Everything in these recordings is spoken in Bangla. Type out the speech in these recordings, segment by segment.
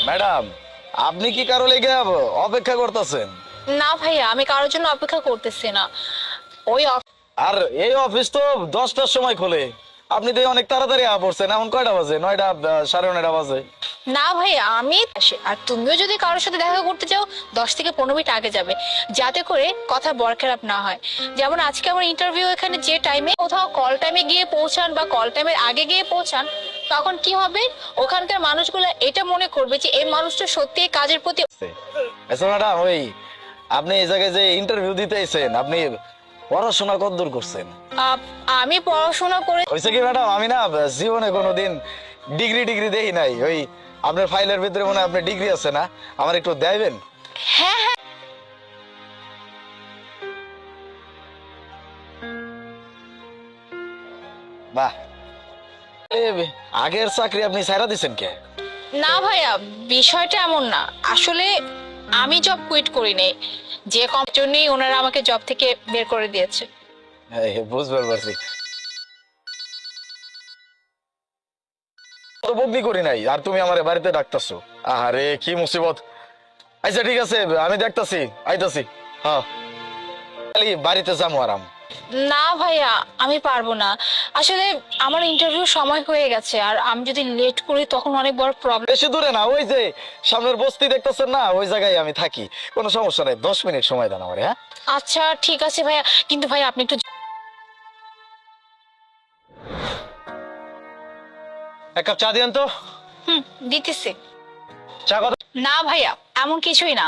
ম্যাডাম, আপনি কি কারো লেগে অপেক্ষা করতেছেন? না ভাইয়া, আমি কারোর জন্য অপেক্ষা করতেছি না। ওই আর এই অফিস তো 10টার সময় খোলে, আপনি তো অনেক তাড়াতাড়ি পড়ছেন। এখন কয়টা বাজে? 9টা, 9:30 বাজে। না ভাইয়া, আমি আসি। আর তুমিও যদি কারোর সাথে দেখা করতে চাও 10 থেকে 15 মিনিট আগে যাবে, যাতে করে কথা বরখেলাপ না হয়। যেমন আজকে আমার ইন্টারভিউ এখানে যে টাইমে কোথাও কল টাইমে গিয়ে পৌঁছান বা কল টাইমের আগে গিয়ে পৌঁছান, তখন কি হবে, ওখানকার মানুষগুলো এটা মনে করবে যে এই মানুষটা সত্যি কাজের প্রতি। আচ্ছা ম্যাডাম, ওই আপনি এই জায়গায় যে ইন্টারভিউ দিতে এসেছেন, আপনি পড়াশোনা কতদূর করছেন? আহ, আমি পড়াশোনা করে। হয়েছে কি ম্যাডাম, আমি না জীবনে কোনোদিন ডিগ্রি ডিগ্রি দেখি নাই। ওই আপনার ফাইলের ভিতরে মনে হয় আপনার ডিগ্রি আছে না? আমার একটু দেবেন? হ্যাঁ হ্যাঁ। বাহ, আগের চাকরি আপনি ছাইড়া দিছেন কে? না ভাইয়া, বিষয়টা এমন না। আসলে আমি জব কুইট করিনি, যে জন্যই ওনারা আমাকে জব থেকে বের করে দিয়েছে। বুঝতে পারছি। তো বদলি করি নাই আর তুমি আমার বাড়িতে ডাকতেছো? আরে কি মুসিবত! আচ্ছা ঠিক আছে, আমি দেখতাছি, আইতাছি। হ্যাঁ, খালি বাড়িতে যাবো আরাম। না ভাইয়া, আমি পারবো না। আসলে আমার ইন্টারভিউ সময় হয়ে গেছে, আর আমি যদি লেট করি তখন অনেক বড় প্রবলেম। বেশি দূরে না, ওই যে সামনের বস্তি দেখতেছেন না, ওই জায়গায় আমি থাকি। কোনো সমস্যা নেই, 10 মিনিট সময় দেন আমার। হ্যাঁ আচ্ছা ঠিক আছে ভাইয়া, কিন্তু ভাইয়া আপনি একটু। এক কাপ চা দিয়েন তো। দিতেছি। চা কত? না ভাইয়া, এমন কিছুই না।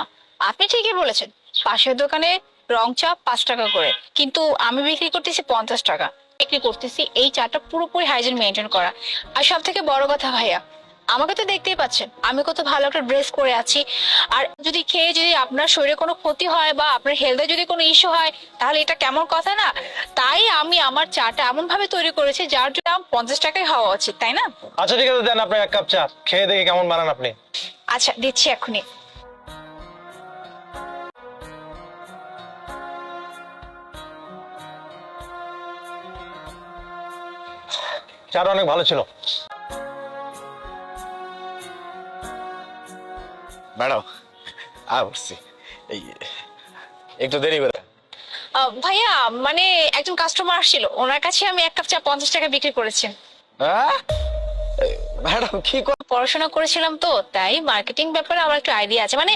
আপনি ঠিকই বলেছেন, পাশের দোকানে রং চা 5 টাকা করে, কিন্তু আমি বিক্রি করতেছি 50 টাকা। বিক্রি করতেছি এই চাটা পুরোপুরি হাইজিন মেনটেন করা। আর সব থেকে বড় কথা ভাইয়া, আমাকে তো দেখতেই পাচ্ছেন আমি কত ভালো একটা ড্রেস করে আছি। আর যদি খেয়ে যদি আপনার শরীরে কোনো ক্ষতি হয় বা আপনার হেলথে যদি কোনো ইস্যু হয়, তাহলে এটা কেমন কথা না? তাই আমি আমার চাটা এমন ভাবে তৈরি করেছি যার জন্য 50 টাকায় হওয়া উচিত, তাই না? আচ্ছা ঠিক আছে, দেন আপনার এক কাপ চা, খেয়ে দেখি কেমন বানান আপনি। আচ্ছা দিচ্ছি এখনই। চাটা অনেক ভালো ছিল। ম্যাডাম, বসছি। এই একটু দেরি করে। ভাইয়া, মানে একজন কাস্টমার আসছিল, ওনার কাছে আমি 1 কাপ চা 50 টাকা বিক্রি করেছি। হ্যাঁ ম্যাডাম, কি পড়াশোনা করেছিলাম তো, তাই মার্কেটিং ব্যাপারে আমার একটু আইডিয়া আছে। মানে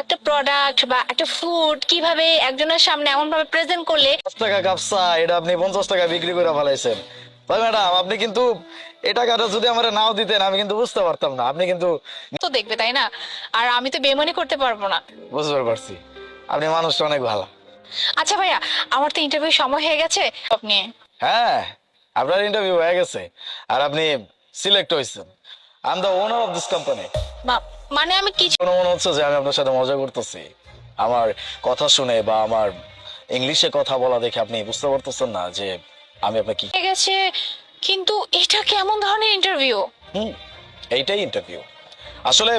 একটা প্রোডাক্ট বা একটা ফুড কিভাবে একজনের সামনে এমন ভাবে প্রেজেন্ট করলে। 50 টাকা কাপ চা, এটা আপনি 50 টাকা বিক্রি করে ফেলাইছেন। ভাই ম্যাডাম, আপনি কিন্তু এই টাকাটা যদি আমার নাও দিতেন, আমি কিন্তু বুঝতে পারতাম না। আপনি কিন্তু তো দেখবে, তাই না? আর আমি তো বেমানি করতে পারবো না। বুঝতে পারছি, আপনি মানুষটা অনেক ভালো। আচ্ছা ভাইয়া, আমার তো ইন্টারভিউ সময় হয়ে গেছে। আপনি। হ্যাঁ, আপনার ইন্টারভিউ হয়ে গেছে আর আপনি সিলেক্ট হয়েছেন। I am the owner of this company. মানে আমি কিছু। মনে হচ্ছে যে আমি আপনার সাথে মজা করতেছি। আমার কথা শুনে বা আমার ইংলিশে কথা বলা দেখে আপনি বুঝতে পারতেছেন না যে আমি আপনাকে কি। হয়ে গেছে, কিন্তু এটা কেমন ধরনের ইন্টারভিউ? এইটাই ইন্টারভিউ। আসলে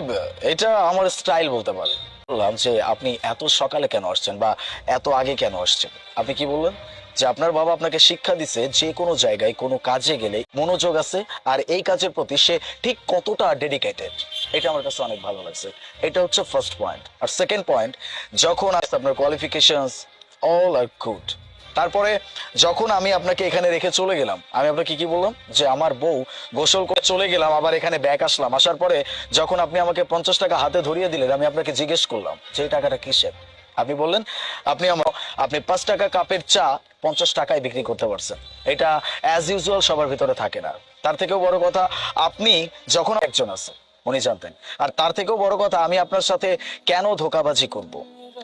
এটা আমার স্টাইল বলতে পারে। বললাম যে আপনি এত সকালে কেন আসছেন বা এত আগে কেন আসছেন। আপনি কি বললেন যে আপনার বাবা আপনাকে শিক্ষা দিছে যে কোনো জায়গায় কোনো কাজে গেলে মনোযোগ আছে, আর এই কাজের প্রতি সে ঠিক কতটা ডেডিকেটেড। এটা আমার কাছে অনেক ভালো লাগছে। এটা হচ্ছে ফার্স্ট পয়েন্ট। আর সেকেন্ড পয়েন্ট, যখন আপনার কোয়ালিফিকেশনস অল আর গুড, তারপরে যখন আমি আপনাকে এখানে রেখে চলে গেলাম, আমি আপনাকে কি বললাম যে আমার বউ গোসল করে চলে গেলাম, আবার এখানে ব্যাক আসলাম। আসার পরে যখন আপনি আমাকে 50 টাকা হাতে ধরিয়ে দিলেন, আমি আপনাকে জিজ্ঞেস করলাম যে এই টাকাটা কিসের। আপনি বললেন আপনি 5 টাকা কাপের চা 50 টাকায় বিক্রি করতে পারছেন। এটা অ্যাজ ইউজুয়াল সবার ভিতরে থাকে না। তার থেকেও বড় কথা, আপনি যখন একজন আছে উনি জানতেন। আর তার থেকেও বড় কথা, আমি আপনার সাথে কেন ধোঁকাবাজি করব।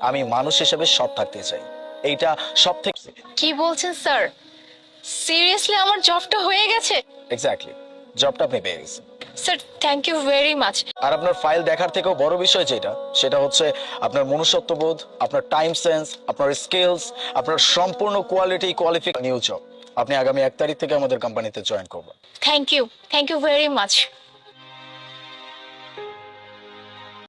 আমি মানুষ হিসেবে সৎ থাকতে চাই। এইটা সব থেকে। কি বলছেন স্যার? সিরিয়াসলি আমার জবটা হয়ে গেছে? এক্স্যাক্টলি, জবটা আপনি পেয়ে গেছেন। Sir thank you very much. আর আপনার ফাইল দেখার থেকেও বড় বিষয় যেটা, সেটা হচ্ছে আপনার মনুষ্যত্ববোধ, আপনার টাইম সেন্স, আপনার স্কিলস, আপনার সম্পূর্ণ কোয়ালিফিকেশন। নিউ জব, আপনি আগামী 1 তারিখ থেকে আমাদের কোম্পানিতে জয়েন করবেন। Thank you very much.